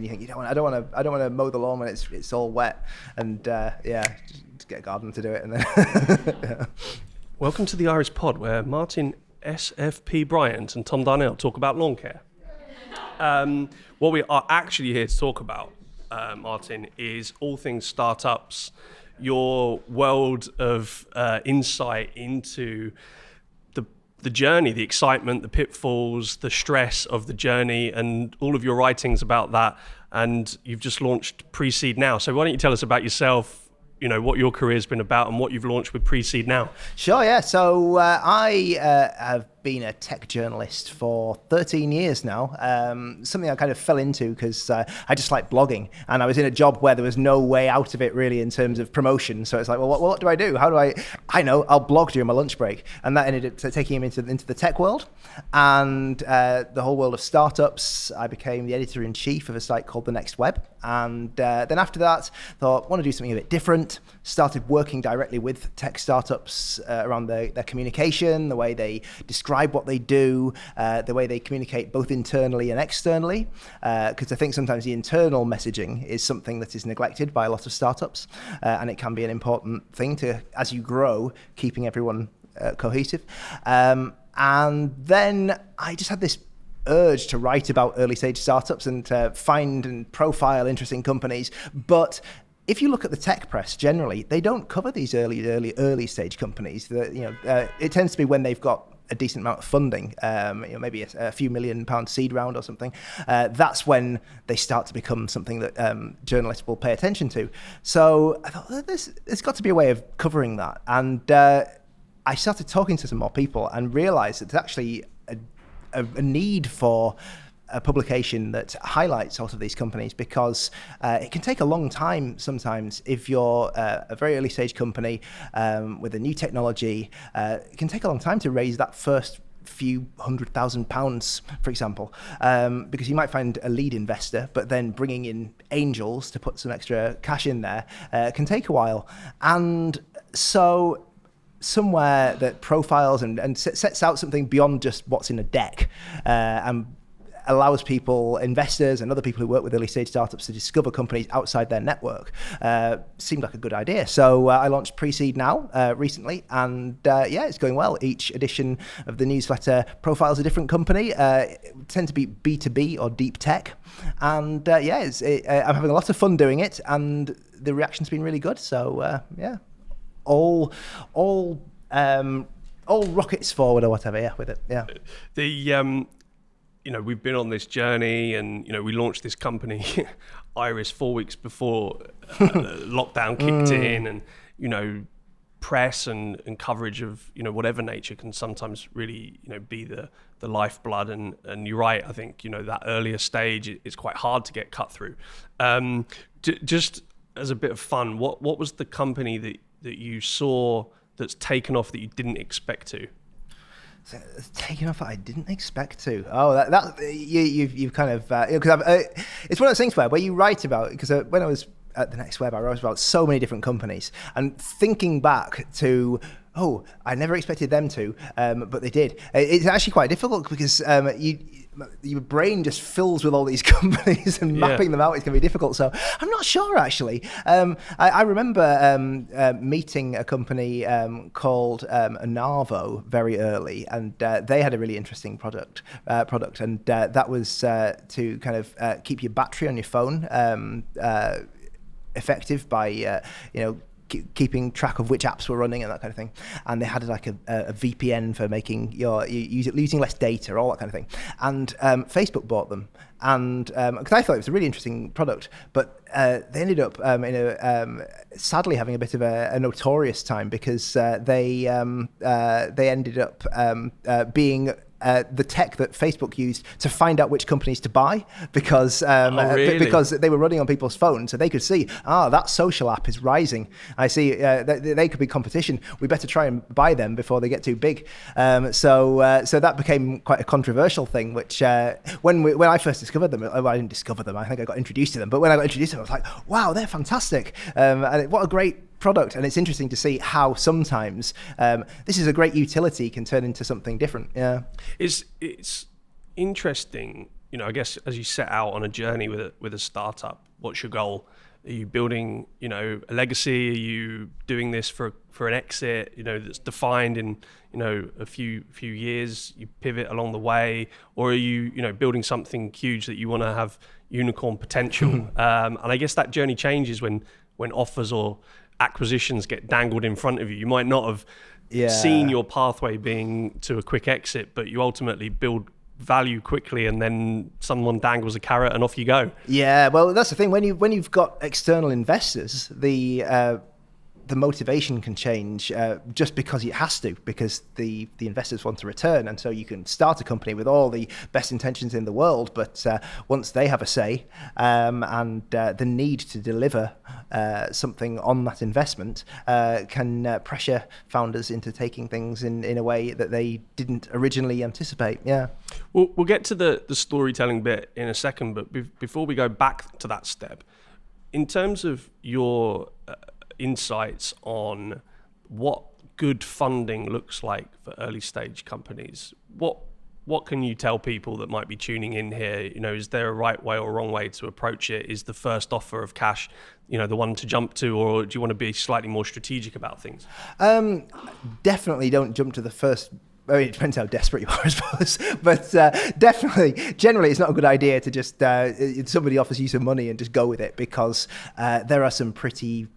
and you think I don't want to mow the lawn when it's all wet, and just get a gardener to do it, and then. Yeah. Welcome to the Iris Pod, where Martin SFP Bryant and Tom Darnell talk about lawn care. What we are actually here to talk about, Martin, is all things startups, your world of insight into the journey, the excitement, the pitfalls, the stress of the journey, and all of your writings about that. And you've just launched Pre-Seed Now. So why don't you tell us about yourself, what your career's been about and what you've launched with Pre-Seed Now? Sure, yeah. So I have been a tech journalist for 13 years now. Something I kind of fell into because I just like blogging, and I was in a job where there was no way out of it really in terms of promotion. So it's like, well, what do I do? How do I know I'll blog during my lunch break. And that ended up taking him into the tech world and the whole world of startups. I became the editor-in-chief of a site called The Next Web. And then after that, thought, want to do something a bit different. Started working directly with tech startups around their communication, the way they describe what they do, the way they communicate both internally and externally, because I think sometimes the internal messaging is something that is neglected by a lot of startups, and it can be an important thing to, as you grow, keeping everyone cohesive. And then I just had this urge to write about early stage startups and to find and profile interesting companies, but if you look at the tech press generally, they don't cover these early stage companies. It tends to be when they've got a decent amount of funding, maybe a few £1 million seed round or something. That's when they start to become something that journalists will pay attention to. So I thought, there's got to be a way of covering that. And I started talking to some more people and realized that there's actually a need for a publication that highlights sort of these companies, because it can take a long time sometimes if you're a very early stage company with a new technology. It can take a long time to raise that first few £100,000, for example, because you might find a lead investor, but then bringing in angels to put some extra cash in there can take a while. And so somewhere that profiles and sets out something beyond just what's in a deck and allows people, investors and other people who work with early stage startups, to discover companies outside their network seemed like a good idea. So I launched Pre-Seed Now recently, and it's going well. Each edition of the newsletter profiles a different company. It tend to be B2B or deep tech. And I'm having a lot of fun doing it, and the reaction's been really good. So all rockets forward or whatever, with it. Yeah. We've been on this journey, and we launched this company, Iris, 4 weeks before lockdown kicked in, and press and coverage of whatever nature can sometimes really be the lifeblood. And you're right, I think that earlier stage is quite hard to get cut through. Just as a bit of fun, what was the company that you saw that's taken off that you didn't expect to? So it's taken off that I didn't expect to. Oh, you've kind of because it's one of those things where you write about, because when I was at The Next Web, I wrote about so many different companies, and thinking back to, I never expected them to, but they did. It's actually quite difficult because your brain just fills with all these companies, and mapping them out is going to be difficult. So I'm not sure, actually. I remember meeting a company called Anavo very early, and they had a really interesting product, and that was to kind of keep your battery on your phone effective by keeping track of which apps were running and that kind of thing. And they had like a VPN for making using less data, all that kind of thing. And Facebook bought them, and because I thought it was a really interesting product, but they ended up sadly having a bit of a notorious time, because they ended up being the tech that Facebook used to find out which companies to buy, because because they were running on people's phones, so they could see, that social app is rising. I see they could be competition. We better try and buy them before they get too big. So that became quite a controversial thing. Which when I first discovered them, I didn't discover them. I think I got introduced to them. But when I got introduced to them, I was like, wow, they're fantastic. And what a great product. And it's interesting to see how sometimes this is a great utility can turn into something different. Yeah, it's interesting, I guess as you set out on a journey with a startup, what's your goal? Are you building, a legacy? Are you doing this for an exit, that's defined in, a few years, you pivot along the way, or are you, building something huge that you want to have unicorn potential? And I guess that journey changes when offers or acquisitions get dangled in front of you. You might not have seen your pathway being to a quick exit, but you ultimately build value quickly, and then someone dangles a carrot and off you go. Yeah, well, that's the thing. When you've got external investors, the motivation can change just because it has to, because the investors want to return. And so you can start a company with all the best intentions in the world, but once they have a say and the need to deliver something on that investment can pressure founders into taking things in a way that they didn't originally anticipate. Yeah. We'll get to the storytelling bit in a second, but before we go back to that step, in terms of your insights on what good funding looks like for early stage companies, what can you tell people that might be tuning in here? Is there a right way or wrong way to approach it? Is the first offer of cash, the one to jump to, or do you want to be slightly more strategic about things? Definitely don't jump to the first. I mean, it depends how desperate you are, I suppose. But definitely, generally, it's not a good idea to just, if somebody offers you some money and just go with it, because there are some pretty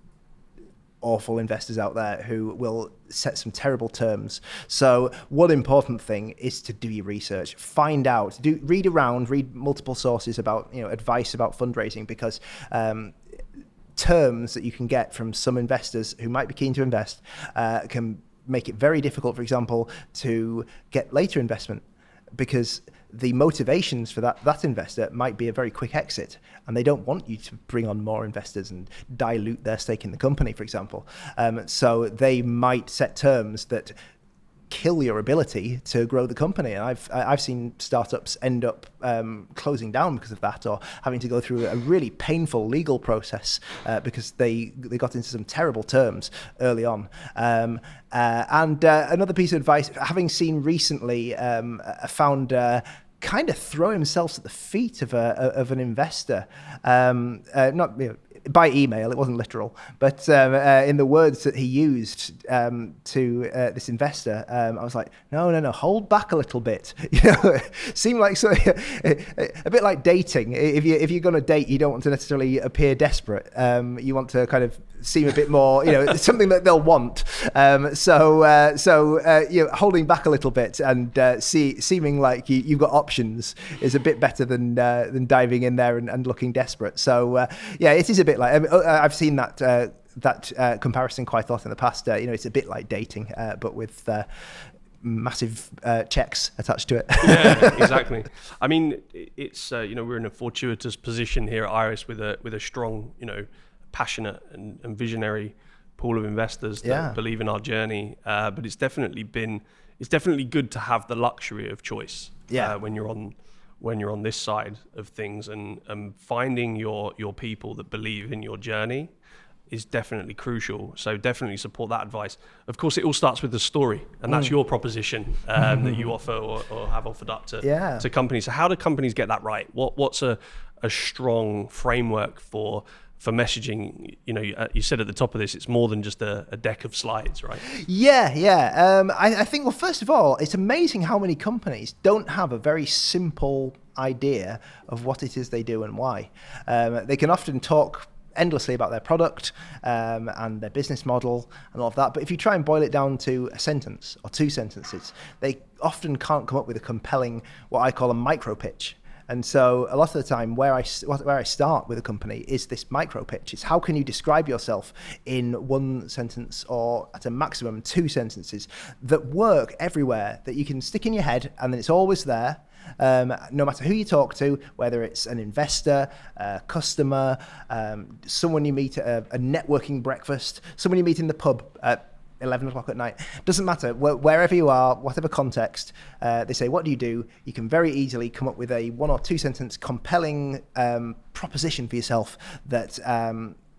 awful investors out there who will set some terrible terms. So one important thing is to do your research, find out, read multiple sources about, advice about fundraising, because terms that you can get from some investors who might be keen to invest can make it very difficult, for example, to get later investment, because the motivations for that investor might be a very quick exit, and they don't want you to bring on more investors and dilute their stake in the company, for example. So they might set terms that kill your ability to grow the company. And I've seen startups end up closing down because of that, or having to go through a really painful legal process because they got into some terrible terms early on. And another piece of advice, having seen recently a founder kind of throw himself at the feet of an investor, not by email, it wasn't literal, but in the words that he used to this investor, I was like, no, hold back a little bit. Seemed like a bit like dating. If you're going to date, you don't want to necessarily appear desperate. You want to kind of seem a bit more, something that they'll want. So holding back a little bit and seeming like you've got options is a bit better than diving in there and looking desperate. So it is a bit like, I've seen that comparison quite a lot in the past. It's a bit like dating, but with massive checks attached to it. Yeah, exactly. I mean, it's we're in a fortuitous position here at Iris with a strong, passionate and visionary pool of investors that believe in our journey. But it's definitely good to have the luxury of choice when you're on this side of things, and finding your people that believe in your journey is definitely crucial. So definitely support that advice. Of course, it all starts with the story, and that's your proposition that you offer or have offered up to companies. So how do companies get that right? What's a strong framework for messaging? You said at the top of this, it's more than just a deck of slides, right? I think, well, first of all, it's amazing how many companies don't have a very simple idea of what it is they do and why. They can often talk endlessly about their product and their business model and all of that, but if you try and boil it down to a sentence or two sentences, they often can't come up with a compelling, what I call a micro pitch. And so a lot of the time where I start with a company is this micro pitch. It's how can you describe yourself in one sentence, or at a maximum 2 sentences, that work everywhere, that you can stick in your head, and then it's always there. No matter who you talk to, whether it's an investor, a customer, someone you meet at a networking breakfast, someone you meet in the pub at 11 o'clock at night, doesn't matter, wherever you are, whatever context, they say, what do you do? You can very easily come up with a 1 or 2 sentence compelling proposition for yourself that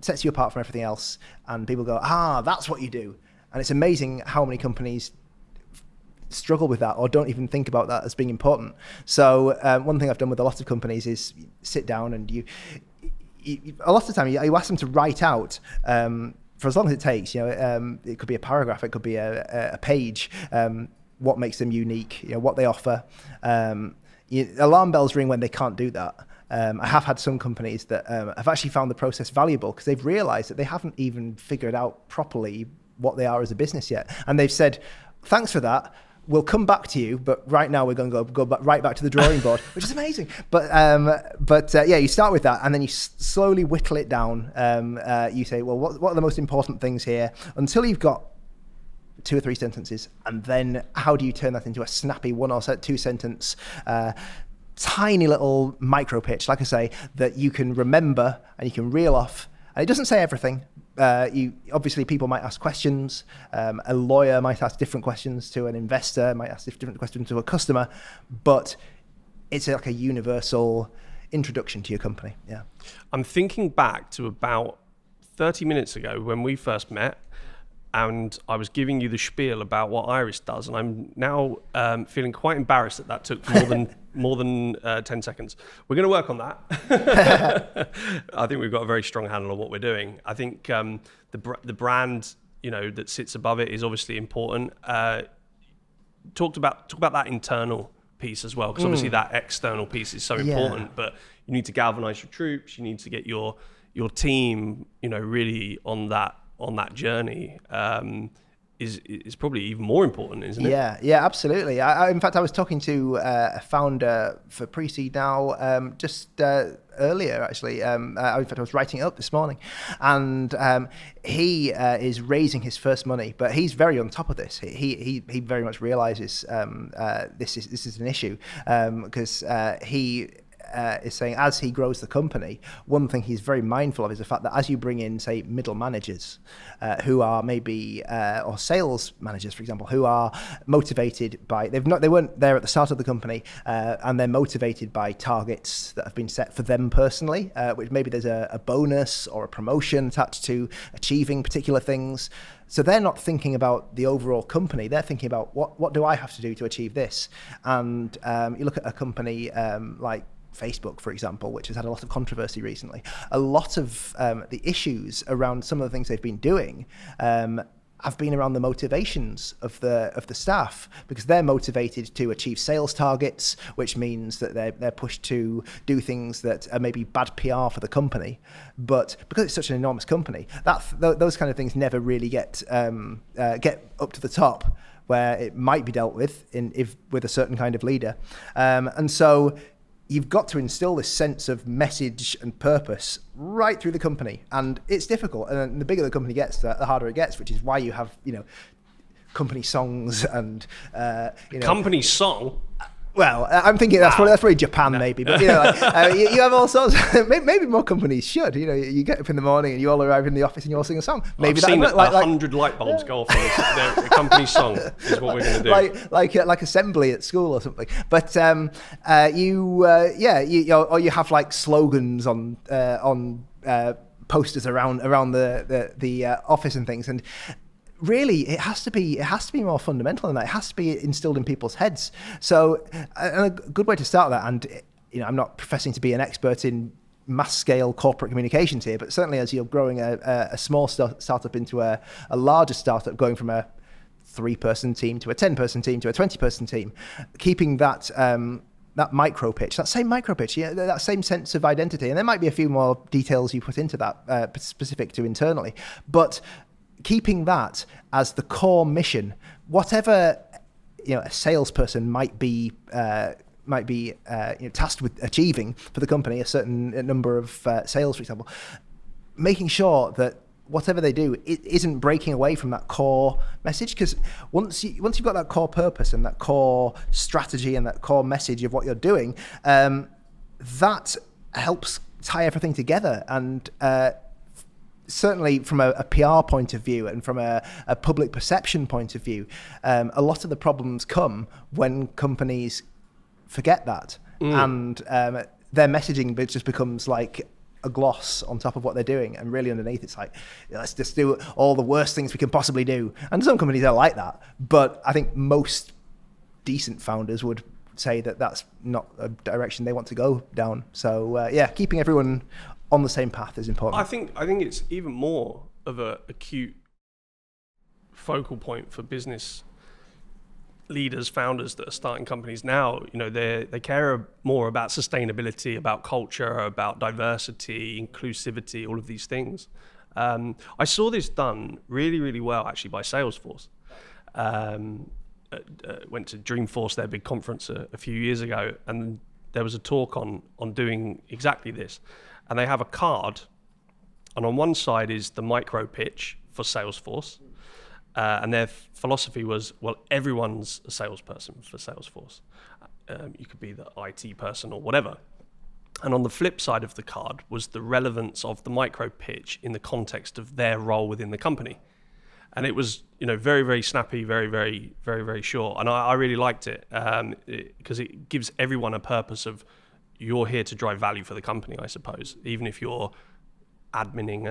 sets you apart from everything else, and people go, that's what you do. And it's amazing how many companies struggle with that or don't even think about that as being important. So one thing I've done with a lot of companies is sit down and you a lot of the time you ask them to write out for as long as it takes. It could be a paragraph, it could be a page. What makes them unique? What they offer. Alarm bells ring when they can't do that. I have had some companies that have actually found the process valuable because they've realized that they haven't even figured out properly what they are as a business yet. And they've said, thanks for that. We'll come back to you, but right now we're going to go back, right back to the drawing board, which is amazing. But you start with that and then you slowly whittle it down. You say, well, what are the most important things here until you've got 2 or 3 sentences, and then how do you turn that into a snappy 1 or 2 sentence tiny little micro pitch, like I say, that you can remember and you can reel off. And it doesn't say everything. Obviously, people might ask questions. A lawyer might ask different questions to an investor, might ask different questions to a customer, but it's like a universal introduction to your company. Yeah. I'm thinking back to about 30 minutes ago when we first met, and I was giving you the spiel about what Iris does, and I'm now feeling quite embarrassed that took more than 10 seconds. We're going to work on that. I think we've got a very strong handle on what we're doing. I think the brand, that sits above it is obviously important. Talk about that internal piece as well, because obviously that external piece is so important. But you need to galvanize your troops. You need to get your team, really on that journey. Is probably even more important, isn't it? Yeah, absolutely. In fact, I was talking to a founder for Pre-Seed now just earlier, actually. In fact, I was writing it up this morning, and he is raising his first money, but he's very on top of this. He very much realizes this is an issue because he is saying as he grows the company, one thing he's very mindful of is the fact that as you bring in, say, middle managers who are maybe, or sales managers, for example, who are motivated by, they weren't there at the start of the company, and they're motivated by targets that have been set for them personally, which maybe there's a bonus or a promotion attached to achieving particular things. So they're not thinking about the overall company. They're thinking about what do I have to do to achieve this? And you look at a company like Facebook, for example, which has had a lot of controversy recently. A lot of the issues around some of the things they've been doing have been around the motivations of the staff, because they're motivated to achieve sales targets, which means that they're pushed to do things that are maybe bad PR for the company. But because it's such an enormous company, those kind of things never really get up to the top, where it might be dealt with with a certain kind of leader, and so you've got to instill this sense of message and purpose right through the company. And it's difficult. And the bigger the company gets, the harder it gets, which is why you have, company songs and, Company song? Well, I'm thinking that's probably Japan, maybe, but you have all sorts. Maybe more companies should. You get up in the morning and you all arrive in the office and you all sing a song. Maybe I've seen 100 light bulbs go off on this. A company song is what we're going to do. Like assembly at school or something. But or you have like slogans on posters around the office and things. And really, it has to be more fundamental than that. It has to be instilled in people's heads. So, and a good way to start that, and I'm not professing to be an expert in mass scale corporate communications here, but certainly as you're growing a small startup into a larger startup, going from a 3-person team to a 10-person team to a 20-person team, keeping that micro pitch, that same sense of identity, and there might be a few more details you put into that specific to internally, but keeping that as the core mission, whatever a salesperson might be tasked with achieving for the company, a certain number of sales, for example, making sure that whatever they do, it isn't breaking away from that core message. Because once you've got that core purpose and that core strategy and that core message of what you're doing, that helps tie everything together. And certainly from a PR point of view and from a public perception point of view, a lot of the problems come when companies forget that. And their messaging just becomes like a gloss on top of what they're doing, and really underneath it's like, let's just do all the worst things we can possibly do. And some companies are like that, but I think most decent founders would say that that's not a direction they want to go down. So keeping everyone on the same path is important. I think it's even more of a acute focal point for business leaders, founders that are starting companies now. They care more about sustainability, about culture, about diversity, inclusivity, all of these things. I saw this done really, really well actually by Salesforce. Went to Dreamforce, their big conference a few years ago, and there was a talk on doing exactly this. And they have a card, and on one side is the micro pitch for Salesforce. And their philosophy was, well, everyone's a salesperson for Salesforce. You could be the IT person or whatever. And on the flip side of the card was the relevance of the micro pitch in the context of their role within the company. And it was, very, very snappy, very, very, very, very short. And I really liked it because it gives everyone a purpose of, you're here to drive value for the company, I suppose, even if you're adminning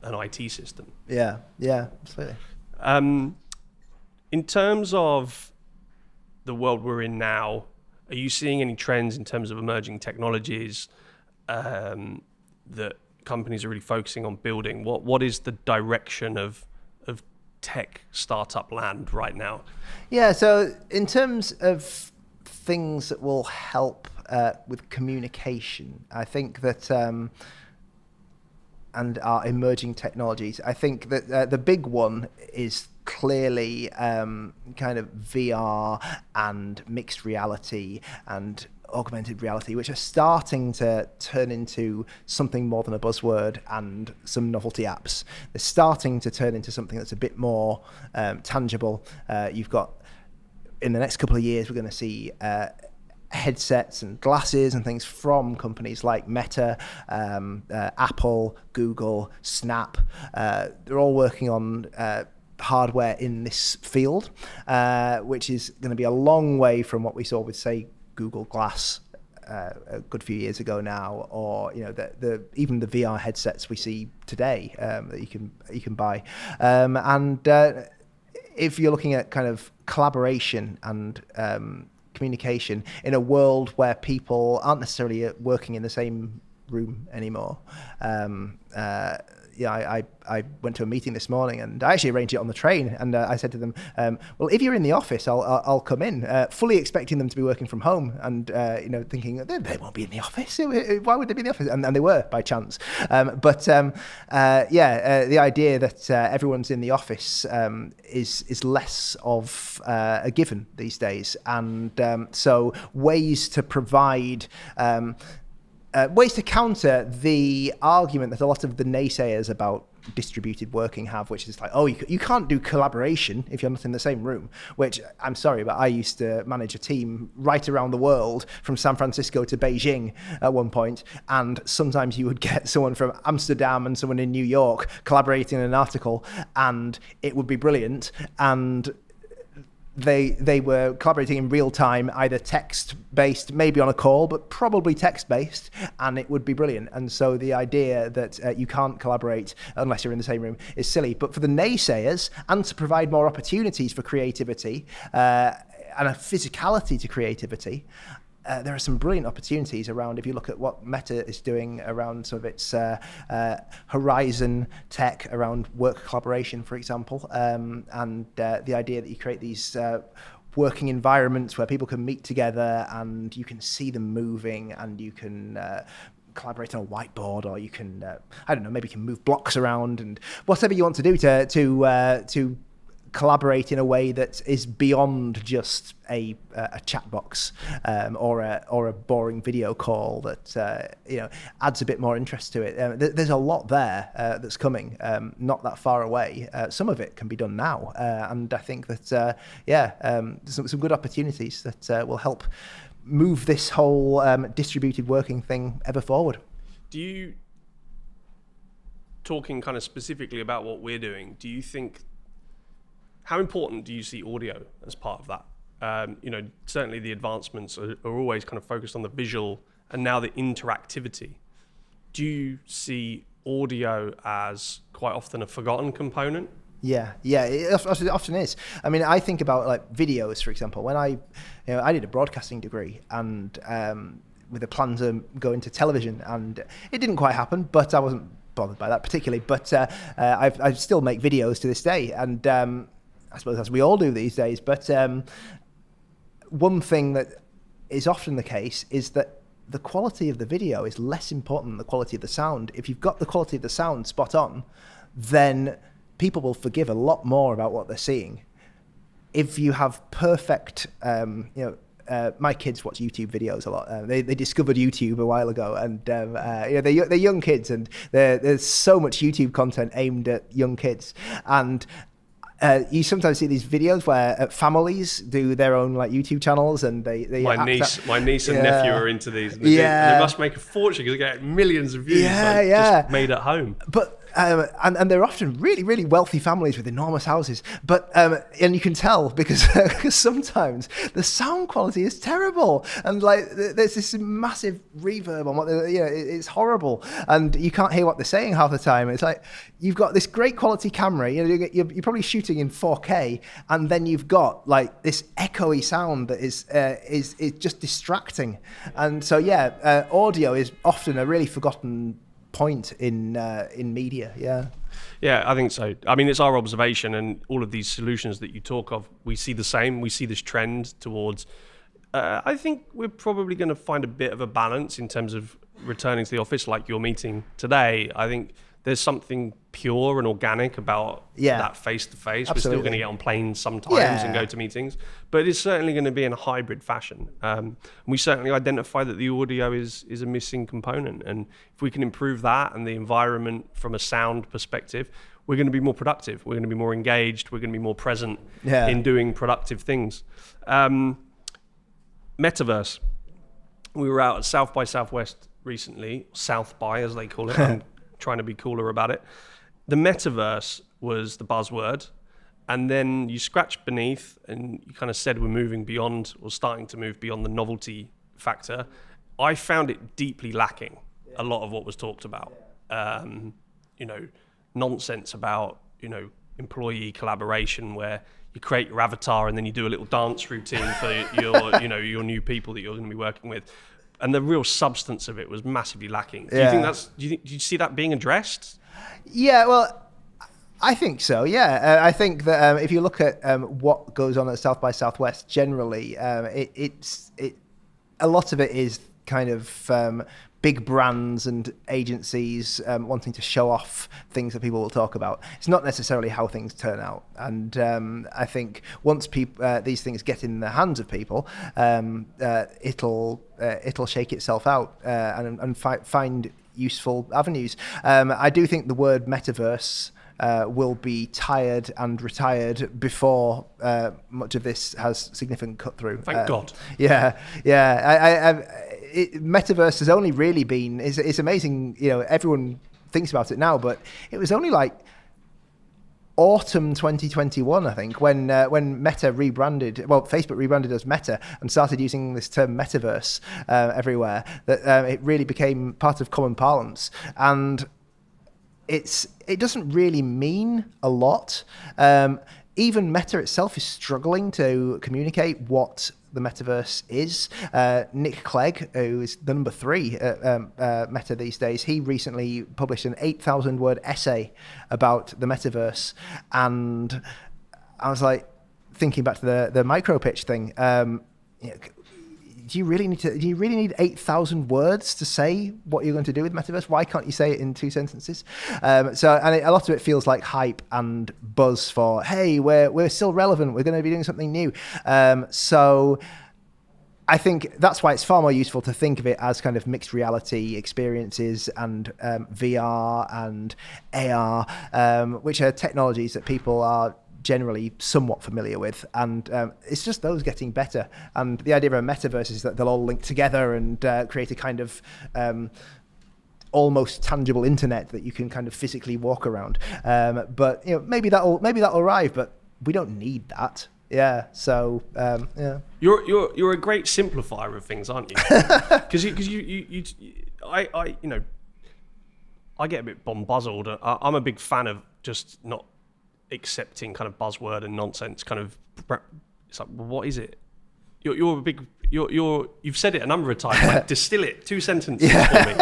an IT system. Yeah, absolutely. In terms of the world we're in now, are you seeing any trends in terms of emerging technologies that companies are really focusing on building? What is the direction of tech startup land right now? Yeah, so in terms of things that will help with communication, I think that and our emerging technologies, I think that the big one is clearly kind of VR and mixed reality and augmented reality, which are starting to turn into something more than a buzzword and some novelty apps. They're starting to turn into something that's a bit more tangible. You've got, in the next couple of years, we're going to see headsets and glasses and things from companies like Meta, Apple, Google, Snap. They're all working on hardware in this field, which is going to be a long way from what we saw with, say, Google Glass a good few years ago now, or even the VR headsets we see today that you can buy. If you're looking at kind of collaboration and communication in a world where people aren't necessarily working in the same room anymore. I went to a meeting this morning, and I actually arranged it on the train. And I said to them, "Well, if you're in the office, I'll come in," fully expecting them to be working from home, and thinking they won't be in the office. Why would they be in the office? And they were by chance. The idea that everyone's in the office is less of a given these days, and so ways to provide. Ways to counter the argument that a lot of the naysayers about distributed working have, which is like, oh, you can't do collaboration if you're not in the same room, which I'm sorry, but I used to manage a team right around the world from San Francisco to Beijing at one point, and sometimes you would get someone from Amsterdam and someone in New York collaborating on an article, and it would be brilliant, and they were collaborating in real time, either text-based, maybe on a call, but probably text-based, and it would be brilliant. And so the idea that you can't collaborate unless you're in the same room is silly. But for the naysayers, and to provide more opportunities for creativity and a physicality to creativity, there are some brilliant opportunities around. If you look at what Meta is doing around some of its horizon tech around work collaboration, for example, and the idea that you create these working environments where people can meet together and you can see them moving, and you can collaborate on a whiteboard, or you can, maybe you can move blocks around, and whatever you want to do to collaborate in a way that is beyond just a chat box or a boring video call that adds a bit more interest to it. There's a lot there that's coming, not that far away. Some of it can be done now, and I think that there's some good opportunities that will help move this whole distributed working thing ever forward. Talking kind of specifically about what we're doing, do you think, how important do you see audio as part of that? Certainly the advancements are always kind of focused on the visual and now the interactivity. Do you see audio as quite often a forgotten component? Yeah, it often is. I mean, I think about like videos, for example. When I did a broadcasting degree and with a plan to go into television, and it didn't quite happen, but I wasn't bothered by that particularly. But I still make videos to this day, and I suppose as we all do these days. But one thing that is often the case is that the quality of the video is less important than the quality of the sound. If you've got the quality of the sound spot on, then people will forgive a lot more about what they're seeing. If you have perfect, my kids watch YouTube videos a lot. They discovered YouTube a while ago, and they're young kids, and there's so much YouTube content aimed at young kids. And you sometimes see these videos where families do their own like YouTube channels, and they my niece and nephew are into these. And they must make a fortune because they get millions of views. Just made at home. But and they're often really, really wealthy families with enormous houses. But and you can tell because sometimes the sound quality is terrible, and like there's this massive reverb on what it's horrible, and you can't hear what they're saying half the time. It's like you've got this great quality camera, you're probably shooting in 4K, and then you've got like this echoey sound that is just distracting. And so audio is often a really forgotten point in media. Yeah, I think so. I mean, it's our observation, and all of these solutions that you talk of, we see the same. We see this trend towards I think we're probably going to find a bit of a balance in terms of returning to the office, like your meeting today. I think there's something pure and organic about that face-to-face. We're still going to get on planes sometimes and go to meetings, but it's certainly going to be in a hybrid fashion. We certainly identify that the audio is a missing component, and if we can improve that and the environment from a sound perspective, we're going to be more productive, we're going to be more engaged, we're going to be more present in doing productive things. Metaverse. We were out at South by Southwest recently, South by as they call it. I'm trying to be cooler about it. The metaverse was the buzzword, and then you scratched beneath and you kind of said we're moving beyond, or starting to move beyond the novelty factor. I found it deeply lacking, a lot of what was talked about. Nonsense about, employee collaboration where you create your avatar and then you do a little dance routine for your new people that you're going to be working with. And the real substance of it was massively lacking. Do you see that being addressed? Yeah, well, I think so. Yeah, I think that if you look at what goes on at South by Southwest generally, it's a lot of it is kind of big brands and agencies wanting to show off things that people will talk about. It's not necessarily how things turn out. And I think once these things get in the hands of people, it'll shake itself out and find useful avenues. I do think the word metaverse will be tired and retired before much of this has significant cut through. Thank God. Metaverse has only really been, it's amazing, everyone thinks about it now, but it was only like autumn 2021, I think, when Meta rebranded, Facebook rebranded as Meta and started using this term metaverse everywhere, that it really became part of common parlance. And it doesn't really mean a lot. Even Meta itself is struggling to communicate what the metaverse is. Nick Clegg, who is the number 3 at Meta these days, he recently published an 8,000-word essay about the metaverse. And I was like, thinking back to the micro pitch thing, do you really need 8,000 words to say what you're going to do with metaverse? Why can't you say it in 2 sentences? A lot of it feels like hype and buzz for, hey, we're still relevant, we're going to be doing something new. So I think that's why it's far more useful to think of it as kind of mixed reality experiences and VR and AR, which are technologies that people are generally somewhat familiar with, and it's just those getting better. And the idea of a metaverse is that they'll all link together and create a kind of almost tangible internet that you can kind of physically walk around. But maybe that'll arrive, but we don't need that. Yeah. So you're a great simplifier of things, aren't you? Because I get a bit bombuzzled. I'm a big fan of just not accepting kind of buzzword and nonsense kind of, it's like, well, what is it? You're a big, you've said it a number of times, like distill it, 2 sentences for me.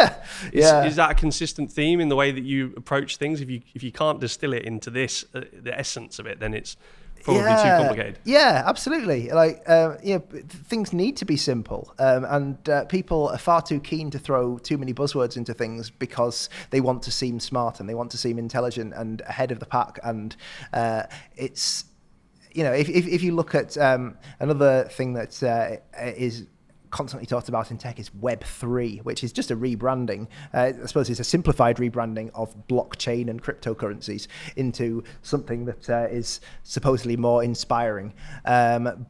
Is that a consistent theme in the way that you approach things? If you can't distill it into this, the essence of it, then it's probably too complicated. Yeah, absolutely. Like, things need to be simple, and people are far too keen to throw too many buzzwords into things because they want to seem smart and they want to seem intelligent and ahead of the pack. And it's, if you look at another thing that is constantly talked about in tech is Web3, which is just a rebranding. I suppose it's a simplified rebranding of blockchain and cryptocurrencies into something that is supposedly more inspiring. If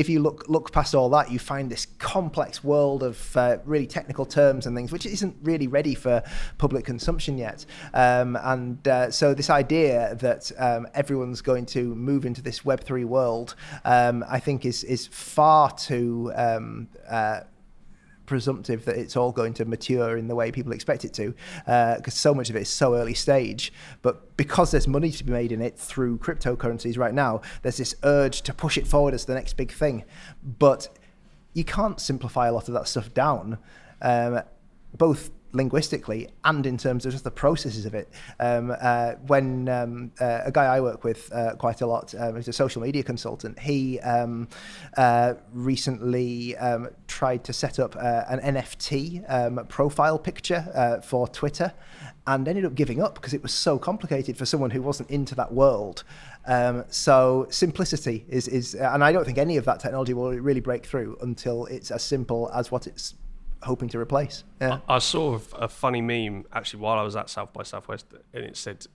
you look past all that, you find this complex world of really technical terms and things, which isn't really ready for public consumption yet. So this idea that everyone's going to move into this Web3 world, I think is far too presumptive that it's all going to mature in the way people expect it to, because so much of it is so early stage. But because there's money to be made in it through cryptocurrencies right now, there's this urge to push it forward as the next big thing. But you can't simplify a lot of that stuff down, both linguistically and in terms of just the processes of it. When a guy I work with quite a lot, who's a social media consultant, he recently tried to set up an NFT profile picture for Twitter, and ended up giving up because it was so complicated for someone who wasn't into that world. So simplicity is, and I don't think any of that technology will really break through until it's as simple as what it's hoping to replace. Yeah. I saw a funny meme actually while I was at South by Southwest, and it said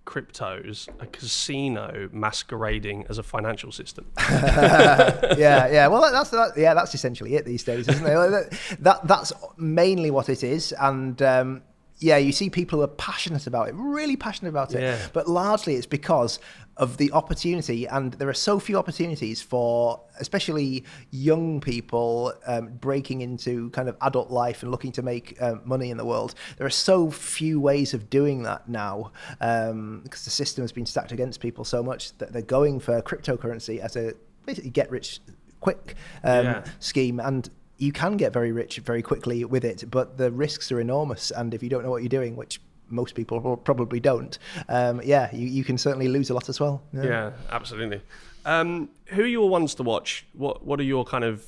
crypto's a casino masquerading as a financial system. Yeah. Well, that's essentially it these days, isn't it? That's mainly what it is. And you see people who are passionate about it, really passionate about it. Yeah. But largely it's because of the opportunity, and there are so few opportunities for especially young people breaking into kind of adult life and looking to make money in the world. There are so few ways of doing that now, because the system has been stacked against people so much that they're going for cryptocurrency as a basically get rich quick scheme. And you can get very rich very quickly with it, but the risks are enormous. And if you don't know what you're doing, which most people probably don't, you can certainly lose a lot as well. Yeah, absolutely. Who are your ones to watch? What are your kind of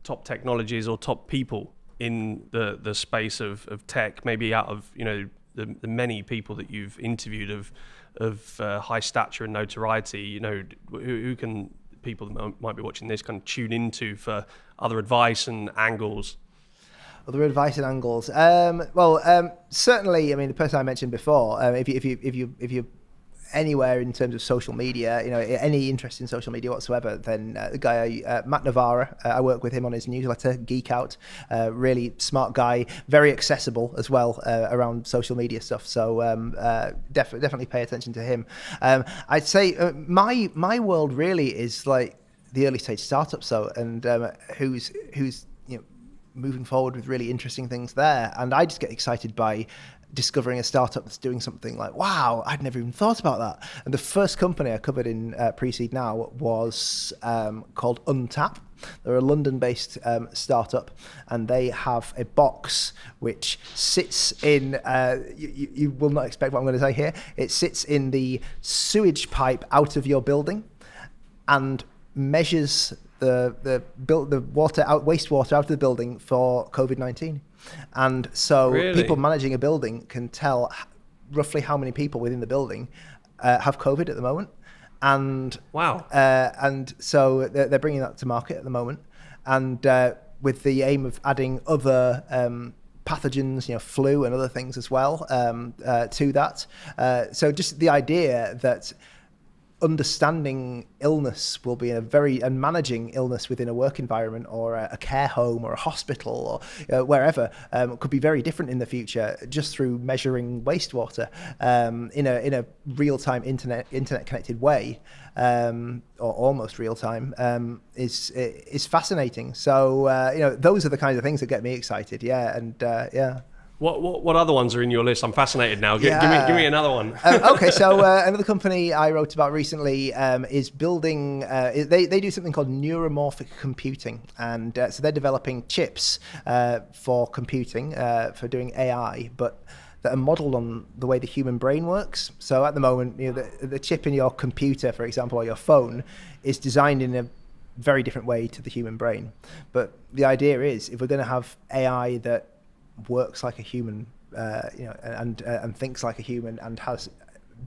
top technologies or top people in the space of tech? Maybe out of the many people that you've interviewed of high stature and notoriety. Who can people that might be watching this kind of tune into for other advice and angles? Other advice and angles. Certainly. I mean, the person I mentioned before. If you're anywhere in terms of social media, any interest in social media whatsoever, then the guy Matt Navarra, I work with him on his newsletter Geek Out. Really smart guy, very accessible as well around social media stuff. So definitely pay attention to him. I'd say my world really is like the early stage startup. And who's moving forward with really interesting things there. And I just get excited by discovering a startup that's doing something like, wow, I'd never even thought about that. And the first company I covered in Pre-Seed Now was called Untap. They're a London-based startup, and they have a box which sits in, you will not expect what I'm going to say here, it sits in the sewage pipe out of your building and measures the wastewater out of the building for COVID-19. And so people managing a building can tell roughly how many people within the building have COVID at the moment. And wow. And so they're bringing that to market at the moment, and with the aim of adding other pathogens, flu and other things as well to that. So just the idea that understanding illness will be and managing illness within a work environment or a care home or a hospital or wherever could be very different in the future just through measuring wastewater in a real-time internet connected way, or almost real-time, is fascinating. So those are the kinds of things that get me excited. What other ones are in your list? I'm fascinated now. Give me another one. Okay, so another company I wrote about recently is building. They do something called neuromorphic computing, and so they're developing chips for computing, for doing AI, but that are modeled on the way the human brain works. So at the moment, the chip in your computer, for example, or your phone, is designed in a very different way to the human brain. But the idea is, if we're going to have AI that works like a human, and thinks like a human, and has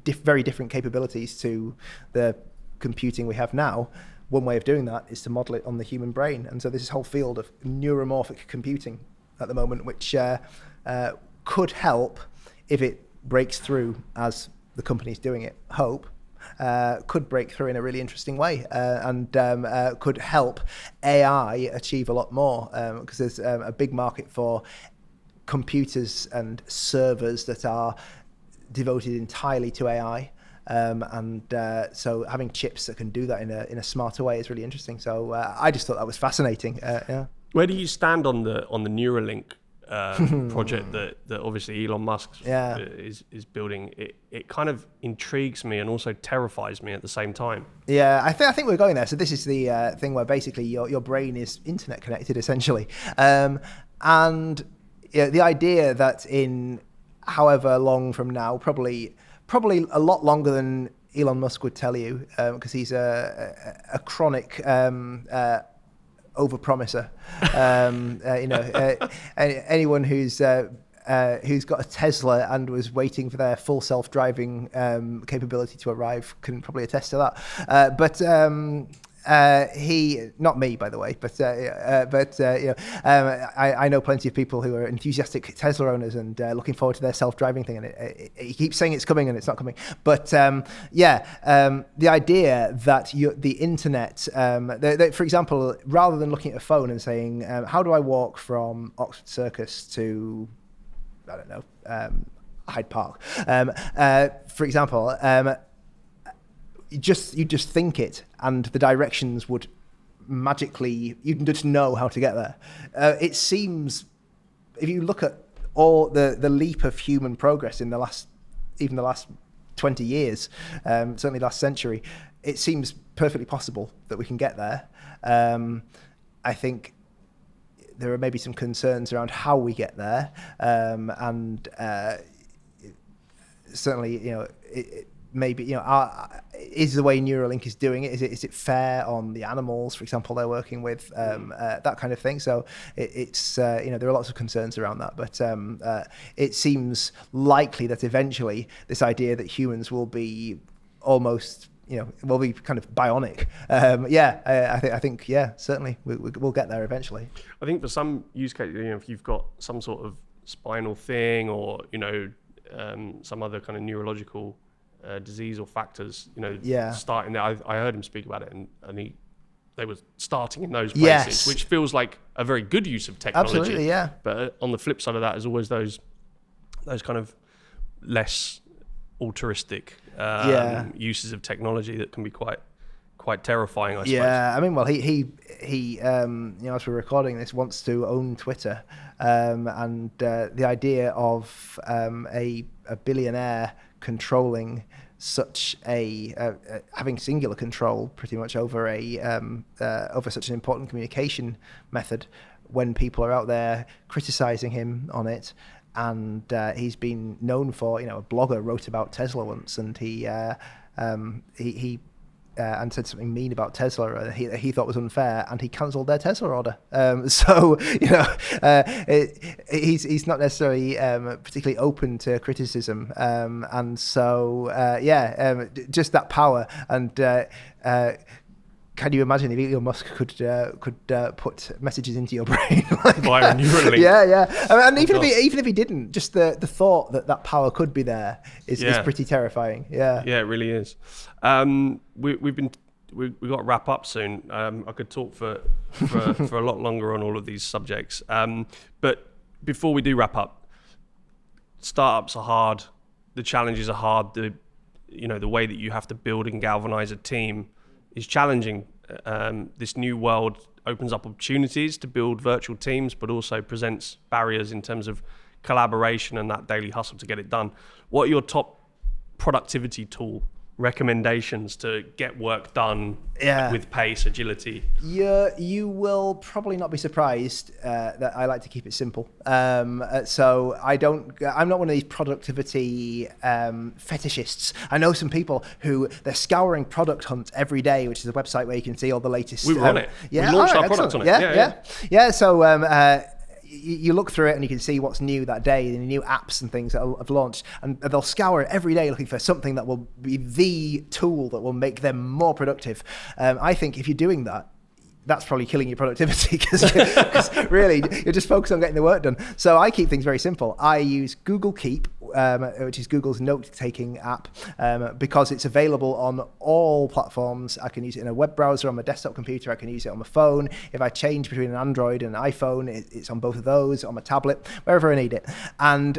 very different capabilities to the computing we have now, one way of doing that is to model it on the human brain. And so there's this whole field of neuromorphic computing at the moment, which could help, if it breaks through as the company's doing it, could break through in a really interesting way, and could help AI achieve a lot more, because there's a big market for computers and servers that are devoted entirely to AI, and so having chips that can do that in a smarter way is really interesting. So I just thought that was fascinating. Yeah. Where do you stand on the Neuralink project that obviously Elon Musk is building? It kind of intrigues me and also terrifies me at the same time. Yeah, I think we're going there. So this is the thing where basically your brain is internet connected, essentially, and the idea that in however long from now, probably a lot longer than Elon Musk would tell you, because he's a chronic overpromiser. Anyone who's got a Tesla and was waiting for their full self-driving capability to arrive can probably attest to that. But he, not me, by the way, but I know plenty of people who are enthusiastic Tesla owners and looking forward to their self-driving thing, and he keeps saying it's coming and it's not coming. But the idea that the internet, for example, rather than looking at a phone and saying, how do I walk from Oxford Circus to, I don't know, Hyde Park, for example, you just think it, and the directions would magically, you can just know how to get there. It seems, if you look at all the leap of human progress in the last 20 years, certainly last century, it seems perfectly possible that we can get there. I think there are maybe some concerns around how we get there, and certainly, maybe, is the way Neuralink is doing it, is it fair on the animals, for example, they're working with, that kind of thing. So it's there are lots of concerns around that, but it seems likely that eventually this idea that humans will be almost, will be kind of bionic. I think certainly we'll get there eventually. I think for some use cases, if you've got some sort of spinal thing or some other kind of neurological disease or factors, starting there. I heard him speak about it, and they were starting in those places, which feels like a very good use of technology. Absolutely, yeah. But on the flip side of that is always those kind of less altruistic uses of technology that can be quite terrifying, I suppose. Yeah, I mean, well, he as we're recording this, wants to own Twitter, and the idea of a billionaire controlling such having singular control pretty much over over such an important communication method, when people are out there criticizing him on it. And he's been known for, a blogger wrote about Tesla once, and he and said something mean about Tesla he thought was unfair, and he cancelled their Tesla order. So he's not necessarily particularly open to criticism, and so just that power. And can you imagine if Elon Musk could put messages into your brain via Neuralink? Yeah. And even if he didn't, just the thought that power could be there is pretty terrifying. Yeah. Yeah, it really is. We've got to wrap up soon. I could talk for a lot longer on all of these subjects. But before we do wrap up, startups are hard. The challenges are hard. The way that you have to build and galvanize a team is challenging. This new world opens up opportunities to build virtual teams, but also presents barriers in terms of collaboration and that daily hustle to get it done. What are your top productivity tool recommendations to get work done with pace, agility? You will probably not be surprised that I like to keep it simple. So I'm not one of these productivity fetishists. I know some people who they're scouring Product Hunt every day, which is a website where you can see all the latest. We run it. Yeah, we launched our product on it. Yeah. So you look through it and you can see what's new that day, the new apps and things that have launched, and they'll scour it every day looking for something that will be the tool that will make them more productive. I think if you're doing that, that's probably killing your productivity because really you're just focused on getting the work done. So I keep things very simple. I use Google Keep, which is Google's note-taking app, because it's available on all platforms. I can use it in a web browser on my desktop computer. I can use it on my phone. If I change between an Android and an iPhone, it's on both of those, on my tablet, wherever I need it. And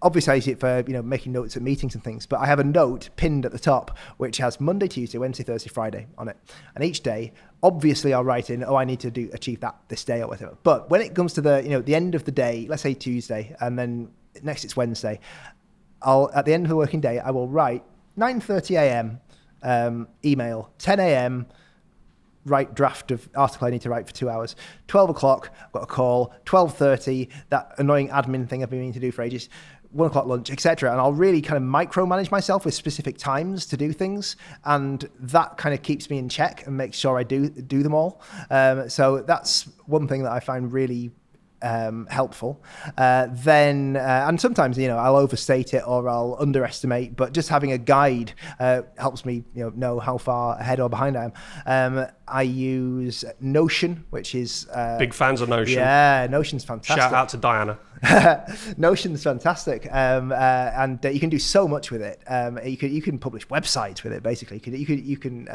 obviously, I use it for making notes at meetings and things, but I have a note pinned at the top which has Monday, Tuesday, Wednesday, Thursday, Friday on it. And each day, obviously, I'll write in, I need to achieve that this day or whatever. But when it comes to the end of the day, let's say Tuesday, and then next it's Wednesday, at the end of the working day, I will write 9:30 a.m. Email, 10 a.m. write draft of article I need to write for 2 hours. 12 o'clock, I've got a call. 12:30, that annoying admin thing I've been meaning to do for ages. 1 o'clock lunch, etc. And I'll really kind of micromanage myself with specific times to do things, and that kind of keeps me in check and makes sure I do them all. So that's one thing that I find really helpful. And sometimes I'll overstate it or I'll underestimate, but just having a guide helps me know how far ahead or behind I am. I use Notion, which is big fans of Notion. Yeah, Notion's fantastic. Shout out to Diana. Notion's fantastic, and you can do so much with it. You can publish websites with it. Basically, you can.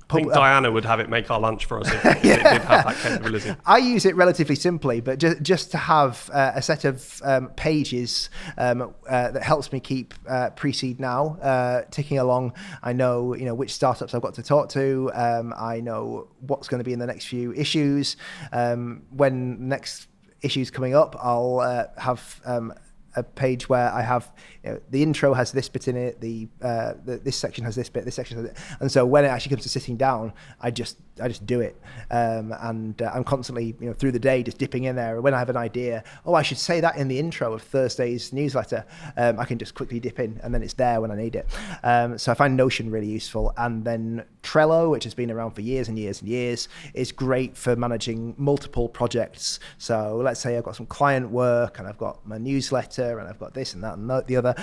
I think Diana would have it make our lunch for us if it did have that capability. I use it relatively simply, but just to have a set of pages that helps me keep pre-seed now ticking along. I know which startups I've got to talk to. I know what's going to be in the next few issues. When next issue's coming up, I'll have a page where I have the intro has this bit in it, this section has this bit, this section has it, and so when it actually comes to sitting down, I just do it, and I'm constantly through the day just dipping in there. When I have an idea, I should say that in the intro of Thursday's newsletter, I can just quickly dip in, and then it's there when I need it. So I find Notion really useful, and then Trello, which has been around for years and years and years, is great for managing multiple projects. So let's say I've got some client work, and I've got my newsletter, and I've got this and that and the other,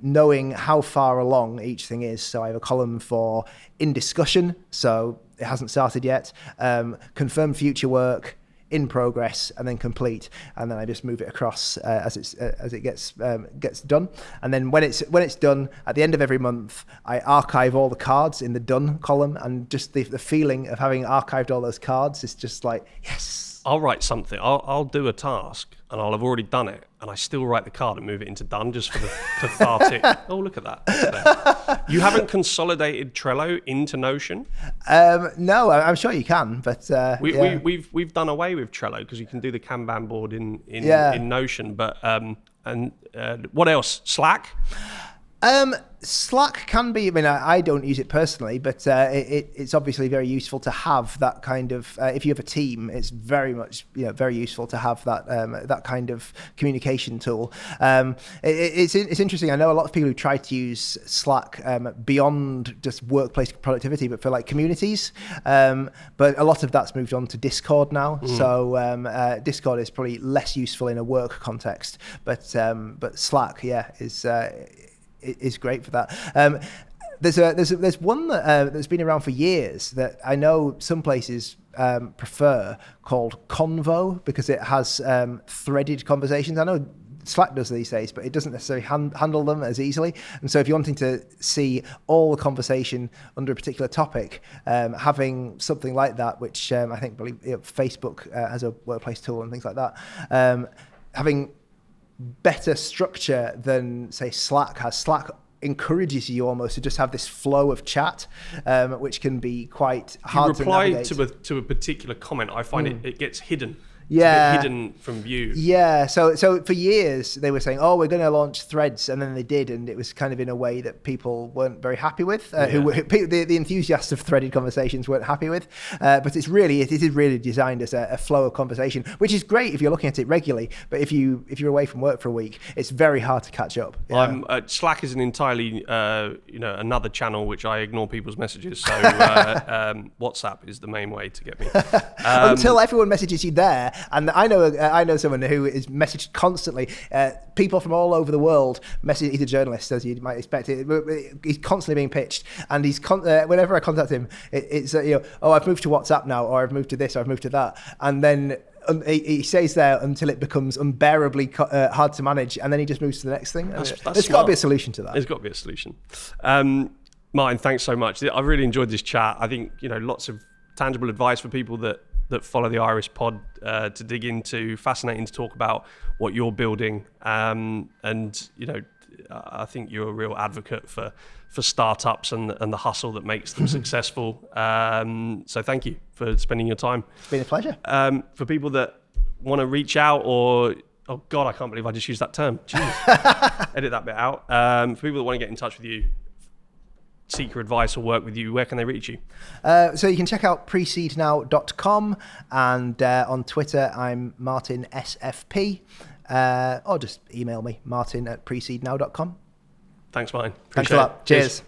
knowing how far along each thing is. So I have a column for in discussion, so it hasn't started yet, confirm future work, in progress, and then complete, and then I just move it across as it gets done. And then when it's done at the end of every month, I archive all the cards in the done column, and just the feeling of having archived all those cards is just like, yes. I'll write something. I'll do a task and I'll have already done it, and I still write the card and move it into done just for the cathartic. Oh, look at that. You haven't consolidated Trello into Notion? No, I'm sure you can, but we've done away with Trello because you can do the Kanban board in Notion. But what else? Slack? Slack can be, I don't use it personally, but it's obviously very useful to have that kind of, if you have a team, it's very much, very useful to have that kind of communication tool. It's interesting. I know a lot of people who try to use Slack beyond just workplace productivity, but for like communities. But a lot of that's moved on to Discord now. So Discord is probably less useful in a work context, but Slack, is great for that. There's one that's been around for years that I know some places prefer, called Convo, because it has threaded conversations. I know Slack does these days, but it doesn't necessarily handle them as easily. And so if you're wanting to see all the conversation under a particular topic, having something like that, which I think Facebook has a workplace tool and things like that, having better structure than say Slack has. Slack encourages you almost to just have this flow of chat, which can be quite hard to navigate. To a particular comment, I find it gets hidden Yeah. hidden from view. Yeah, so for years they were saying, "Oh, we're going to launch Threads," and then they did, and it was kind of in a way that people weren't very happy with. The enthusiasts of threaded conversations weren't happy with. But it is really designed as a flow of conversation, which is great if you're looking at it regularly. But if you're away from work for a week, it's very hard to catch up. Yeah. Slack is an entirely another channel which I ignore people's messages. So WhatsApp is the main way to get me. Until everyone messages you there. And I know someone who is messaged constantly. People from all over the world message. He's a journalist, as you might expect. He's constantly being pitched, and whenever I contact him, it's oh, I've moved to WhatsApp now, or I've moved to this, or I've moved to that, and then he stays there until it becomes unbearably hard to manage, and then he just moves to the next thing. There's got to be a solution to that. There's got to be a solution. Martin, thanks so much. I really enjoyed this chat. I think lots of tangible advice for people that follow the Iris pod to dig into. Fascinating to talk about what you're building, and I think you're a real advocate for startups and the hustle that makes them successful. So thank you for spending your time. It's been a pleasure. For people that want to reach out, or oh God, I can't believe I just used that term. Jeez. Edit that bit out. For people that want to get in touch with you, seek your advice or work with you, where can they reach you? So you can check out precedenow.com, and on Twitter I'm Martin SFP, or just email me, martin@precedenow.com. Thanks, Martin. Thanks a lot. Cheers.